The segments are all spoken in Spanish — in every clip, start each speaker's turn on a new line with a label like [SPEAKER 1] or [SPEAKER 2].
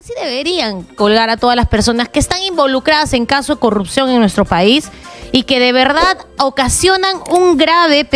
[SPEAKER 1] Sí deberían colgar a todas las personas que están involucradas en casos de corrupción en nuestro país y que de verdad ocasionan un grave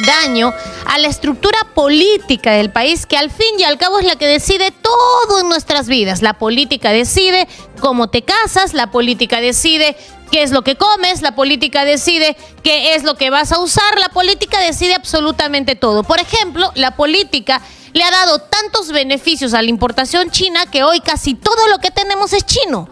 [SPEAKER 1] daño a la estructura política del país, que al fin y al cabo es la que decide todo en nuestras vidas. La política decide cómo te casas, la política decide qué es lo que comes, la política decide qué es lo que vas a usar, la política decide absolutamente todo. Por ejemplo, la política le ha dado tantos beneficios a la importación china que hoy casi todo lo que tenemos es chino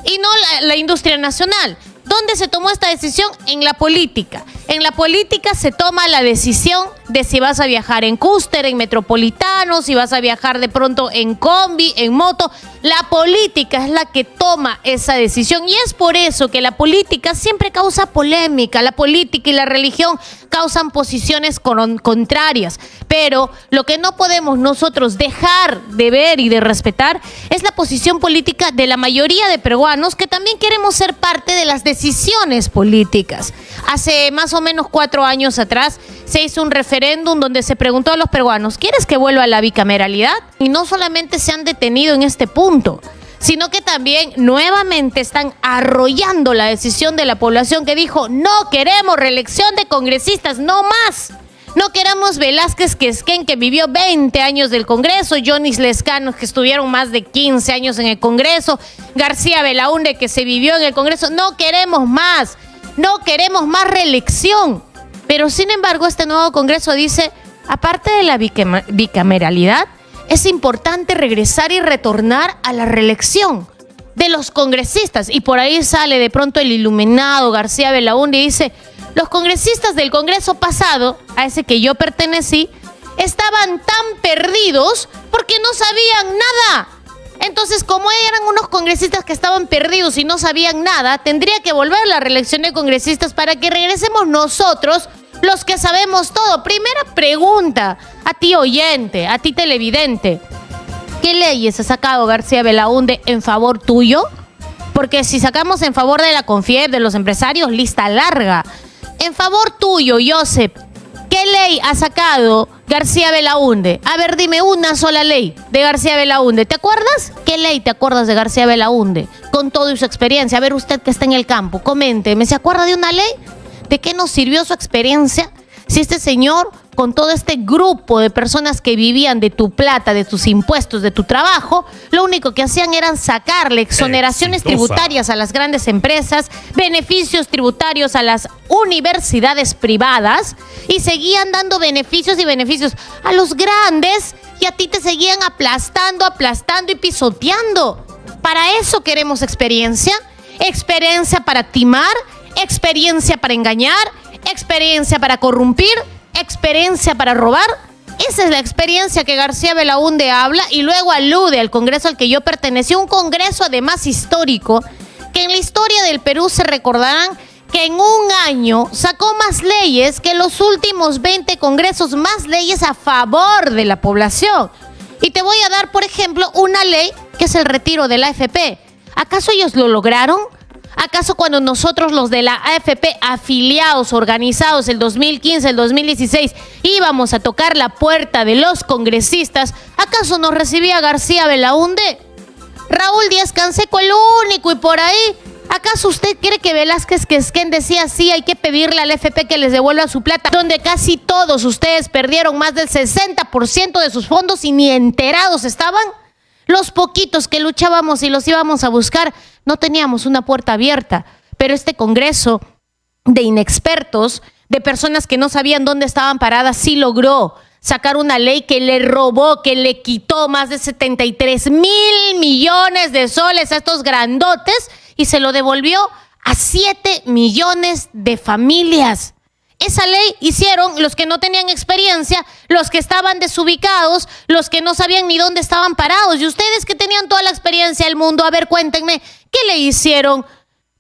[SPEAKER 1] y no la industria nacional. ¿Dónde se tomó esta decisión? En la política. En la política se toma la decisión de si vas a viajar en cúster, en metropolitano, si vas a viajar de pronto en combi, en moto. La política es la que toma esa decisión y es por eso que la política siempre causa polémica. La política y la religión causan posiciones contrarias, pero lo que no podemos nosotros dejar de ver y de respetar es la posición política de la mayoría de peruanos que también queremos ser parte de las decisiones políticas. Hace más o menos 4 años atrás se hizo un referéndum donde se preguntó a los peruanos: ¿quieres que vuelva a la bicameralidad? Y no solamente se han detenido en este punto, sino que también nuevamente están arrollando la decisión de la población que dijo: no queremos reelección de congresistas, no más. No queremos Velázquez Quesquén, que vivió 20 años del Congreso, Yonis Lescano, que estuvieron más de 15 años en el Congreso, García Belaúnde, que se vivió en el Congreso. No queremos más reelección. Pero sin embargo, este nuevo Congreso dice: aparte de la bicameralidad, es importante regresar y retornar a la reelección de los congresistas. Y por ahí sale de pronto el iluminado García Belaúnde y dice: los congresistas del Congreso pasado, a ese que yo pertenecí, estaban tan perdidos porque no sabían nada. Entonces, como eran unos congresistas que estaban perdidos y no sabían nada, tendría que volver la reelección de congresistas para que regresemos nosotros, los que sabemos todo. Primera pregunta a ti oyente, a ti televidente: ¿qué leyes ha sacado García Belaúnde en favor tuyo? Porque si sacamos en favor de la CONFIEP, de los empresarios, lista larga. En favor tuyo, Joseph, ¿qué ley ha sacado García Belaúnde? A ver, dime una sola ley de García Belaúnde. ¿Te acuerdas? ¿Qué ley te acuerdas de García Belaúnde? Con toda su experiencia. A ver, usted que está en el campo, coménteme, ¿se acuerda de una ley? ¿De qué nos sirvió su experiencia? Si este señor, con todo este grupo de personas que vivían de tu plata, de tus impuestos, de tu trabajo, lo único que hacían era sacarle exoneraciones tributarias a las grandes empresas, beneficios tributarios a las universidades privadas, y seguían dando beneficios y beneficios a los grandes, y a ti te seguían aplastando y pisoteando. Para eso queremos experiencia. Experiencia para timar, experiencia para engañar, experiencia para corrompir, experiencia para robar. Esa es la experiencia que García Belaúnde habla y luego alude al Congreso al que yo pertenecí, un Congreso además histórico, que en la historia del Perú se recordarán que en un año sacó más leyes que los últimos 20 congresos, más leyes a favor de la población. Y te voy a dar, por ejemplo, una ley que es el retiro de la AFP. ¿Acaso ellos lo lograron? ¿Acaso cuando nosotros los de la AFP afiliados, organizados el 2015, el 2016, íbamos a tocar la puerta de los congresistas, acaso nos recibía García Belaúnde? Raúl Díaz Canseco el único, y por ahí, ¿acaso usted cree que Velázquez Quesquén decía sí, hay que pedirle al AFP que les devuelva su plata, donde casi todos ustedes perdieron más del 60% de sus fondos y ni enterados estaban? Los poquitos que luchábamos y los íbamos a buscar, no teníamos una puerta abierta. Pero este Congreso de inexpertos, de personas que no sabían dónde estaban paradas, sí logró sacar una ley que le robó, que le quitó más de 73,000 millones de soles a estos grandotes y se lo devolvió a 7 millones de familias. Esa ley hicieron los que no tenían experiencia, los que estaban desubicados, los que no sabían ni dónde estaban parados. Y ustedes que tenían toda la experiencia del mundo, a ver, cuéntenme, ¿qué le hicieron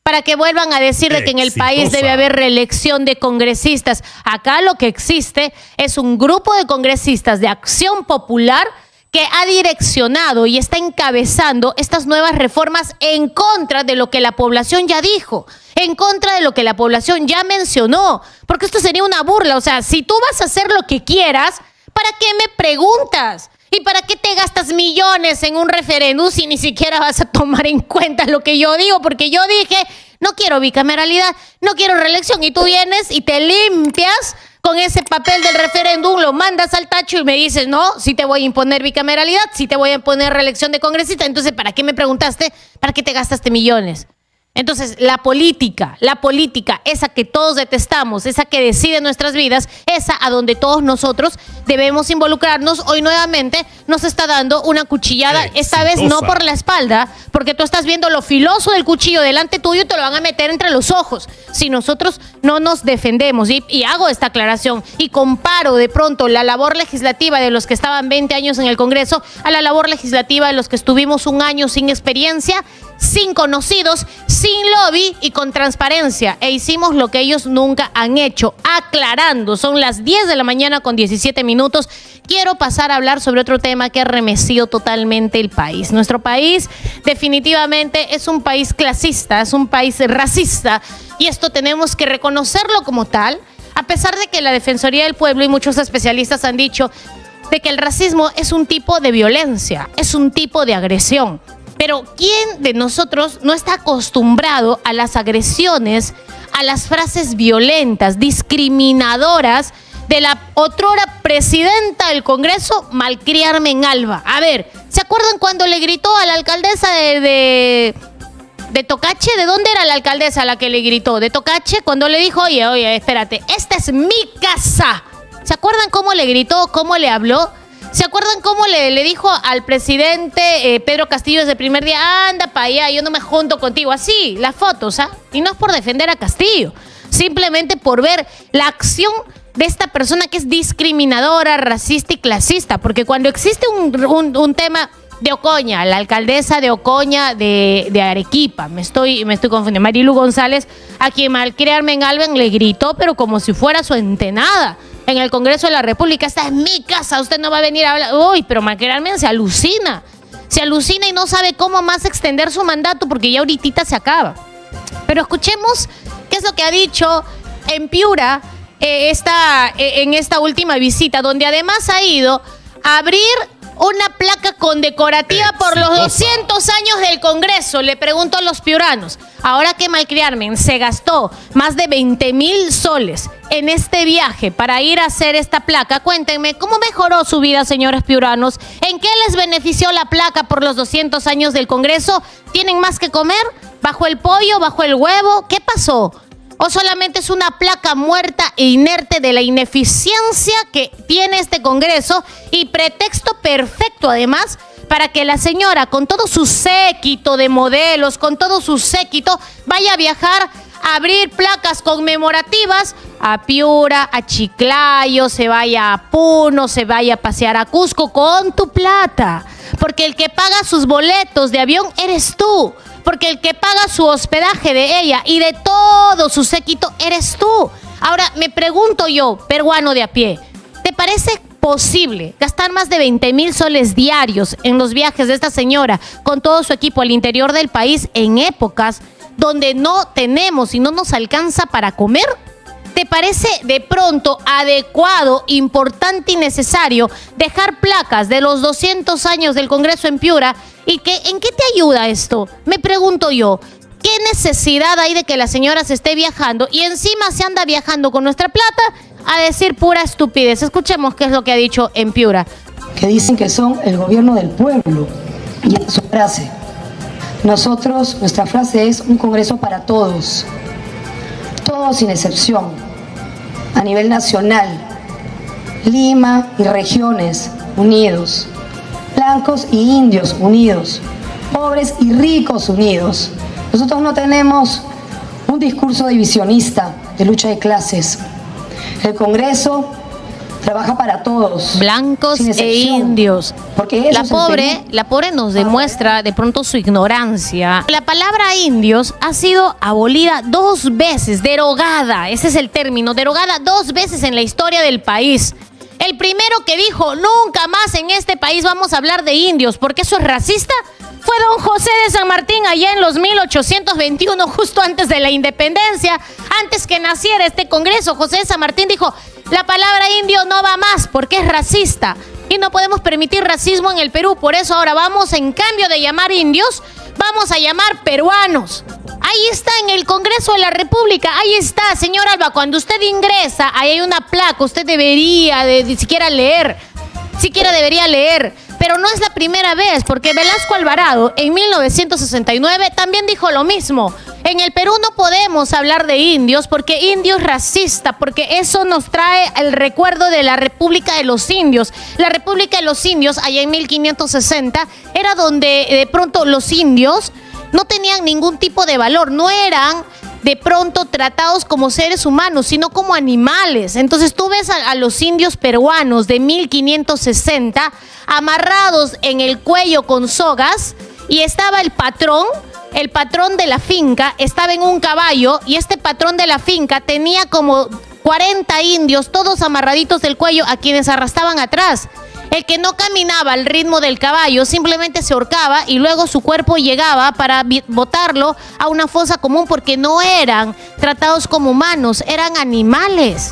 [SPEAKER 1] para que vuelvan a decir de que en el país debe haber reelección de congresistas? Acá lo que existe es un grupo de congresistas de Acción Popular que ha direccionado y está encabezando estas nuevas reformas en contra de lo que la población ya dijo, en contra de lo que la población ya mencionó, porque esto sería una burla. O sea, si tú vas a hacer lo que quieras, ¿para qué me preguntas? ¿Y para qué te gastas millones en un referéndum si ni siquiera vas a tomar en cuenta lo que yo digo? Porque yo dije, no quiero bicameralidad, no quiero reelección. Y tú vienes y te limpias con ese papel del referéndum, lo mandas al tacho y me dices, no, sí te voy a imponer bicameralidad, sí te voy a imponer reelección de congresista. Entonces, ¿para qué me preguntaste? ¿Para qué te gastaste millones? Entonces, la política, esa que todos detestamos, esa que decide nuestras vidas, esa a donde todos nosotros debemos involucrarnos, hoy nuevamente nos está dando una cuchillada, esta vez no por la espalda, porque tú estás viendo lo filoso del cuchillo delante tuyo y te lo van a meter entre los ojos. Si nosotros no nos defendemos, y hago esta aclaración, y comparo de pronto la labor legislativa de los que estaban 20 años en el Congreso a la labor legislativa de los que estuvimos un año sin experiencia, sin conocidos, sin lobby y con transparencia. E hicimos lo que ellos nunca han hecho, aclarando. Son las 10 de la mañana con 17 minutos. Quiero pasar a hablar sobre otro tema que ha remecido totalmente el país. Nuestro país definitivamente es un país clasista, es un país racista, y esto tenemos que reconocerlo como tal, a pesar de que la Defensoría del Pueblo y muchos especialistas han dicho de que el racismo es un tipo de violencia, es un tipo de agresión. Pero ¿quién de nosotros no está acostumbrado a las agresiones, a las frases violentas, discriminadoras de la otrora presidenta del Congreso, Malcriarmen Alba? A ver, ¿se acuerdan cuando le gritó a la alcaldesa de Tocache? ¿De dónde era la alcaldesa a la que le gritó? De Tocache, cuando le dijo, oye, espérate, esta es mi casa. ¿Se acuerdan cómo le gritó, cómo le habló? ¿Se acuerdan cómo le dijo al presidente Pedro Castillo desde el primer día, anda para allá, yo no me junto contigo? Así, las fotos, ¿ah? Y no es por defender a Castillo, simplemente por ver la acción de esta persona que es discriminadora, racista y clasista. Porque cuando existe un tema de Ocoña, la alcaldesa de Ocoña de Arequipa, me estoy confundiendo, Marilu González, a quien Malcriarmen Alba le gritó, pero como si fuera su entenada, en el Congreso de la República, esta es mi casa, usted no va a venir a hablar. Uy, pero Malcriarmen se alucina y no sabe cómo más extender su mandato porque ya ahorita se acaba. Pero escuchemos qué es lo que ha dicho en Piura en esta última visita, donde además ha ido a abrir una placa condecorativa por los 200 años del Congreso. Le pregunto a los piuranos, ahora que Malcriarmen se gastó más de 20,000 soles en este viaje para ir a hacer esta placa, cuéntenme, ¿cómo mejoró su vida, señores piuranos? ¿En qué les benefició la placa por los 200 años del Congreso? ¿Tienen más que comer? ¿Bajo el pollo? ¿Bajo el huevo? ¿Qué pasó? ¿O solamente es una placa muerta e inerte de la ineficiencia que tiene este Congreso y pretexto perfecto además para que la señora, con todo su séquito de modelos, con todo su séquito, vaya a viajar a abrir placas conmemorativas a Piura, a Chiclayo, se vaya a Puno, se vaya a pasear a Cusco con tu plata? Porque el que paga sus boletos de avión eres tú. Porque el que paga su hospedaje de ella y de todo su séquito eres tú. Ahora, me pregunto yo, peruano de a pie, ¿te parece posible gastar más de 20,000 soles diarios en los viajes de esta señora con todo su equipo al interior del país en épocas donde no tenemos y no nos alcanza para comer? ¿Te parece de pronto adecuado, importante y necesario dejar placas de los 200 años del Congreso en Piura? ¿Y en qué te ayuda esto? Me pregunto yo, ¿qué necesidad hay de que la señora se esté viajando y encima se anda viajando con nuestra plata a decir pura estupidez? Escuchemos qué es lo que ha dicho en Piura.
[SPEAKER 2] Que dicen que son el gobierno del pueblo. Y es su frase. Nuestra frase es un Congreso para todos. Todos sin excepción. A nivel nacional. Lima y regiones unidos. Blancos y indios unidos, pobres y ricos unidos. Nosotros no tenemos un discurso divisionista de lucha de clases. El Congreso trabaja para todos.
[SPEAKER 1] Blancos e indios. Porque la pobre nos demuestra de pronto su ignorancia. La palabra indios ha sido abolida 2 veces, derogada, ese es el término, derogada 2 veces en la historia del país. El primero que dijo, nunca más en este país vamos a hablar de indios, porque eso es racista, fue don José de San Martín allá en los 1821, justo antes de la independencia, antes que naciera este Congreso. José de San Martín dijo, la palabra indio no va más porque es racista. Y no podemos permitir racismo en el Perú. Por eso ahora vamos, en cambio de llamar indios, vamos a llamar peruanos. Ahí está en el Congreso de la República. Ahí está, señor Alba. Cuando usted ingresa, ahí hay una placa. Usted debería de siquiera leer. Siquiera debería leer. Pero no es la primera vez, porque Velasco Alvarado en 1969 también dijo lo mismo. En el Perú no podemos hablar de indios porque indio es racista, porque eso nos trae el recuerdo de la República de los Indios. La República de los Indios, allá en 1560, era donde de pronto los indios no tenían ningún tipo de valor, no eran de pronto tratados como seres humanos, sino como animales. Entonces tú ves a los indios peruanos de 1560 amarrados en el cuello con sogas y estaba el patrón de la finca, estaba en un caballo y este patrón de la finca tenía como 40 indios, todos amarraditos del cuello a quienes arrastraban atrás. El que no caminaba al ritmo del caballo simplemente se ahorcaba y luego su cuerpo llegaba para botarlo a una fosa común porque no eran tratados como humanos, eran animales.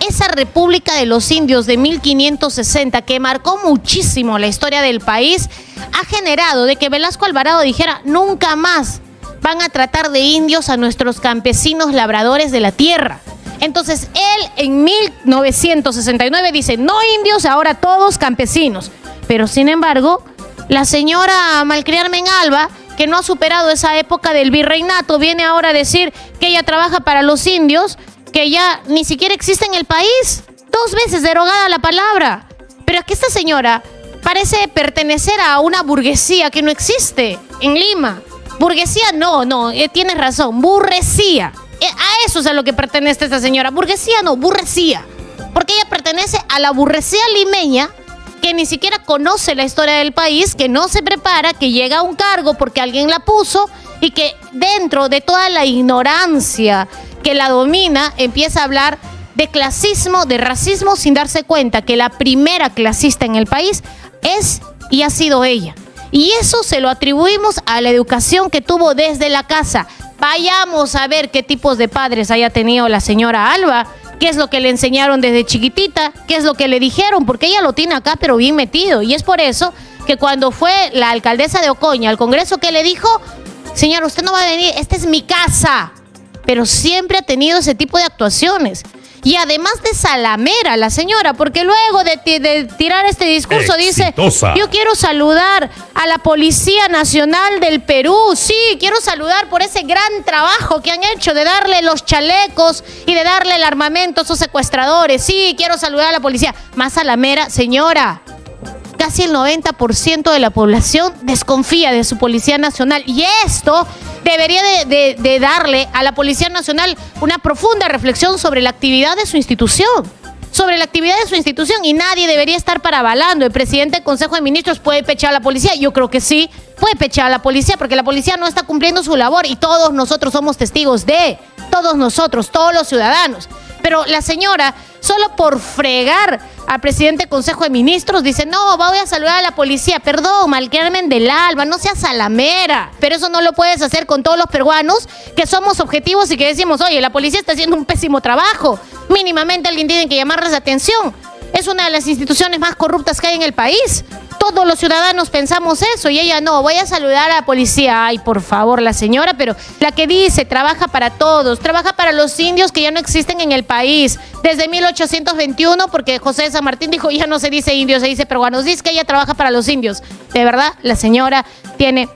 [SPEAKER 1] Esa República de los Indios de 1560 que marcó muchísimo la historia del país ha generado de que Velasco Alvarado dijera nunca más van a tratar de indios a nuestros campesinos labradores de la tierra. Entonces él en 1969 dice no indios, ahora todos campesinos. Pero sin embargo, la señora Malcriarmen Alba, que no ha superado esa época del virreinato, viene ahora a decir que ella trabaja para los indios, que ya ni siquiera existe en el país. 2 veces derogada la palabra. Pero es que esta señora parece pertenecer a una burguesía que no existe en Lima. Burguesía no, tienes razón, burguesía. A eso es a lo que pertenece esta señora. Burguesía no, burguesía. Porque ella pertenece a la burguesía limeña que ni siquiera conoce la historia del país, que no se prepara, que llega a un cargo porque alguien la puso y que dentro de toda la ignorancia que la domina empieza a hablar de clasismo, de racismo, sin darse cuenta que la primera clasista en el país es y ha sido ella. Y eso se lo atribuimos a la educación que tuvo desde la casa. Vayamos a ver qué tipos de padres haya tenido la señora Alba, qué es lo que le enseñaron desde chiquitita, qué es lo que le dijeron, porque ella lo tiene acá pero bien metido. Y es por eso que cuando fue la alcaldesa de Ocoña al Congreso, que le dijo, señora, usted no va a venir, esta es mi casa. Pero siempre ha tenido ese tipo de actuaciones. Y además de salamera la señora, porque luego de tirar este discurso exitosa. Dice, yo quiero saludar a la Policía Nacional del Perú, sí, quiero saludar por ese gran trabajo que han hecho de darle los chalecos y de darle el armamento a esos secuestradores, sí, quiero saludar a la policía. Más salamera, señora. Casi el 90% de la población desconfía de su Policía Nacional y esto debería de darle a la Policía Nacional una profunda reflexión sobre la actividad de su institución. Y nadie debería estar parabalando. El presidente del Consejo de Ministros puede pechar a la policía. Yo creo que sí, puede pechar a la policía porque la policía no está cumpliendo su labor y todos nosotros somos testigos todos nosotros, todos los ciudadanos. Pero la señora, solo por fregar al presidente del Consejo de Ministros, dice, no, voy a saludar a la policía. Perdón, Malcriarmen del Alba, no seas salamera. Pero eso no lo puedes hacer con todos los peruanos que somos objetivos y que decimos, oye, la policía está haciendo un pésimo trabajo. Mínimamente alguien tiene que llamarles la atención. Es una de las instituciones más corruptas que hay en el país. Todos los ciudadanos pensamos eso y ella no, voy a saludar a la policía. Ay, por favor, la señora, pero la que dice, trabaja para todos, trabaja para los indios que ya no existen en el país. Desde 1821, porque José de San Martín dijo, ya no se dice indios, se dice peruanos. Dice que ella trabaja para los indios. De verdad, la señora tiene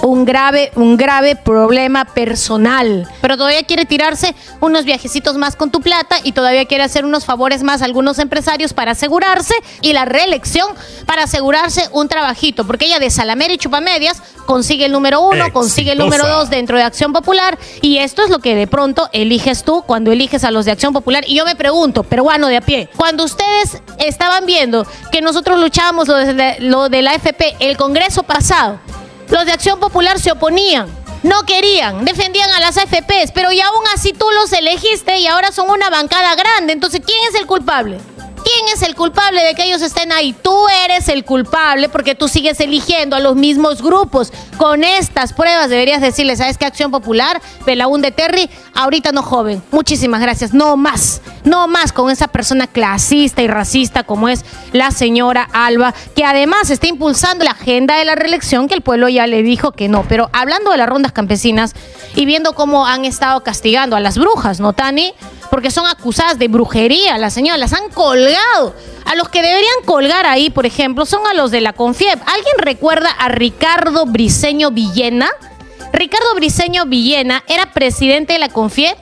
[SPEAKER 1] un grave problema personal. Pero todavía quiere tirarse unos viajecitos más con tu plata y todavía quiere hacer unos favores más a algunos empresarios para asegurarse y la reelección para asegurarse un trabajito. Porque ella de salamera y chupamedias consigue el número 1, consigue el número 2 dentro de Acción Popular y esto es lo que de pronto eliges tú cuando eliges a los de Acción Popular. Y yo me pregunto, peruano de a pie, cuando ustedes estaban viendo que nosotros luchábamos lo de la AFP el Congreso pasado, los de Acción Popular se oponían, no querían, defendían a las AFPs, pero y aún así tú los elegiste y ahora son una bancada grande. Entonces, ¿quién es el culpable? ¿quién es el culpable de que ellos estén ahí? Tú eres el culpable porque tú sigues eligiendo a los mismos grupos. Con estas pruebas deberías decirles, ¿sabes qué? Acción Popular, Belaúnde Terry, ahorita no, joven. Muchísimas gracias. No más con esa persona clasista y racista como es la señora Alba, que además está impulsando la agenda de la reelección que el pueblo ya le dijo que no. Pero hablando de las rondas campesinas y viendo cómo han estado castigando a las brujas, ¿no, Tani? Porque son acusadas de brujería, las señoras, las han colgado. A los que deberían colgar ahí, por ejemplo, son a los de la CONFIEP. ¿Alguien recuerda a Ricardo Briceño Villena? Ricardo Briceño Villena era presidente de la CONFIEP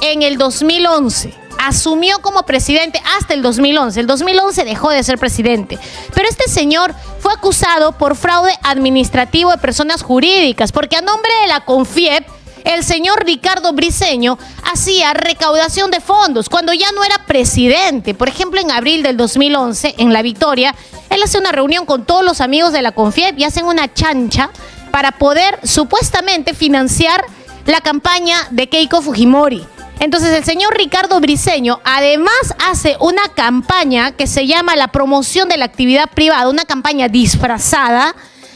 [SPEAKER 1] en el 2011. Asumió como presidente hasta el 2011. El 2011 dejó de ser presidente. Pero este señor fue acusado por fraude administrativo de personas jurídicas, porque a nombre de la CONFIEP, el señor Ricardo Briceño hacía recaudación de fondos cuando ya no era presidente. Por ejemplo, en abril del 2011, en La Victoria, él hace una reunión con todos los amigos de la CONFIEP y hacen una chancha para poder supuestamente financiar la campaña de Keiko Fujimori. Entonces el señor Ricardo Briceño además hace una campaña que se llama la promoción de la actividad privada, una campaña disfrazada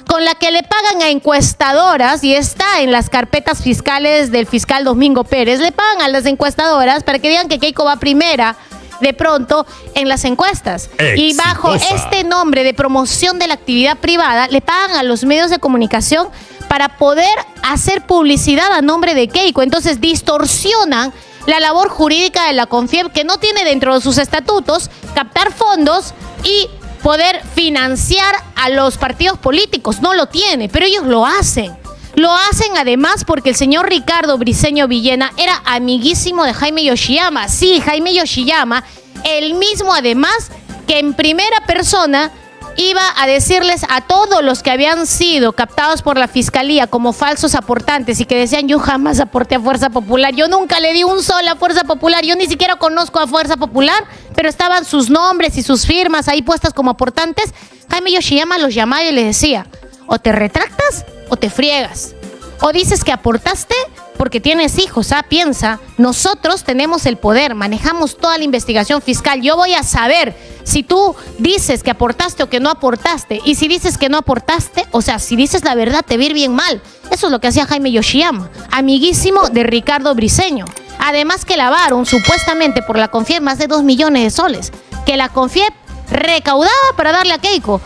[SPEAKER 1] con la que le pagan a encuestadoras, y está en las carpetas fiscales del fiscal Domingo Pérez. Le pagan a las encuestadoras para que digan que Keiko va primera de pronto en las encuestas. Exitosa. Y bajo este nombre de promoción de la actividad privada, le pagan a los medios de comunicación para poder hacer publicidad a nombre de Keiko. Entonces distorsionan la labor jurídica de la CONFIEP, que no tiene dentro de sus estatutos captar fondos y poder financiar a los partidos políticos. No lo tiene, pero ellos lo hacen. Lo hacen además porque el señor Ricardo Briceño Villena era amiguísimo de Jaime Yoshiyama. Sí, Jaime Yoshiyama, el mismo además que en primera persona iba a decirles a todos los que habían sido captados por la fiscalía como falsos aportantes y que decían, yo jamás aporté a Fuerza Popular, yo nunca le di un sol a Fuerza Popular, yo ni siquiera conozco a Fuerza Popular, pero estaban sus nombres y sus firmas ahí puestas como aportantes. Jaime Yoshiyama los llamaba y les decía, o te retractas o te friegas, o dices que aportaste porque tienes hijos. Piensa, nosotros tenemos el poder, manejamos toda la investigación fiscal. Yo voy a saber si tú dices que aportaste o que no aportaste. Y si dices que no aportaste, o sea, si dices la verdad, te va a ir bien mal. Eso es lo que hacía Jaime Yoshiyama, amiguísimo de Ricardo Briceño. Además que lavaron supuestamente por la CONFIEP más de 2 millones de soles, que la CONFIEP recaudaba para darle a Keiko.